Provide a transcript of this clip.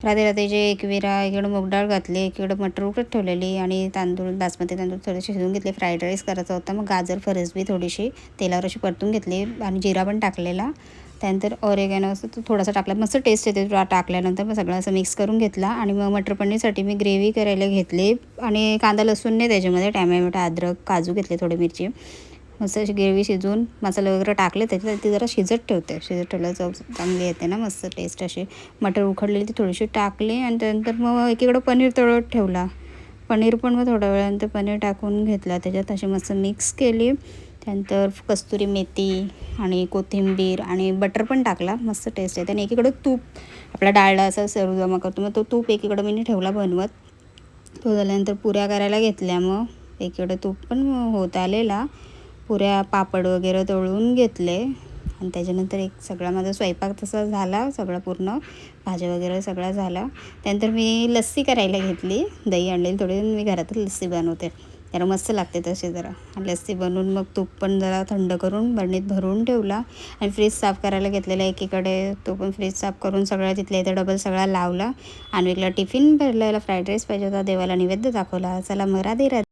राधे राधे जे एकविरा इकडं मूग डाळ घातली, इकडं मटर उकडत ठेवलेली आणि तांदूळ बासमती तांदूळ थोडेसे शिजवून घेतले. फ्राईड राईस करायचा होता, मग गाजर फरसबी थोडीशी तेलावर अशी परतून घेतली आणि जिरा पण टाकलेला. त्यानंतर ऑरेगॅनो असं तो थोडासा टाकला, मस्त टेस्ट येते टाकल्यानंतर. मग सगळं असं मिक्स करून घेतला आणि मग मटर पनीरसाठी मी ग्रेव्ही करायला घेतली आणि कांदा लसूण नाही त्याच्यामध्ये, टॅमॅटो अद्रक काजू घेतले, थोडी मिरची. मस्त अशी ग्रेव्ही शिजवून मसाला वगैरे टाकले त्याच्यात, ती जरा शिजत ठेवते. शिजत ठेवलं चव चांगली येते ना, मस्त टेस्ट अशी. मटर उकडलेली ती थोडीशी टाकली आणि त्यानंतर मग एकीकडं पनीर तळत ठेवला. पनीर पण मग थोड्या वेळानंतर पनीर टाकून घेतला त्याच्यात, अशी मस्त मिक्स केली. त्यानंतर कस्तुरी मेथी आणि कोथिंबीर आणि बटर पण टाकला, मस्त टेस्ट येते. आणि एकीकडं तूप आपला डाळडा असा सर्व जमा करतो, मग तो तूप एकीकडं मी ठेवला बनवत. तो झाल्यानंतर पुऱ्या करायला घेतल्या. मग एकीकडं तूप पण होत आलेला, पुऱ्या पापड वगैरे तळून घेतले आणि त्याच्यानंतर एक सगळा माझा स्वयंपाक तसा झाला, सगळं पूर्ण भाज्या वगैरे सगळा झाला. त्यानंतर मी लस्सी करायला घेतली, दही आणलेली थोडी, मी घरातच लस्सी बनवते, जरा मस्त लागते तसे जरा. लस्सी बनवून मग तूप पण जरा थंड करून बरणीत भरून ठेवला आणि फ्रीज साफ करायला घेतलेला एकीकडे. तो पण फ्रीज साफ करून सगळं तिथल्या इथे डबल सगळा लावला. आणि वेगळा टिफिन भरलेला, फ्राईड राईस पाहिजे होता, देवाला नैवेद्य दाखवला. चला मग राधे राधे.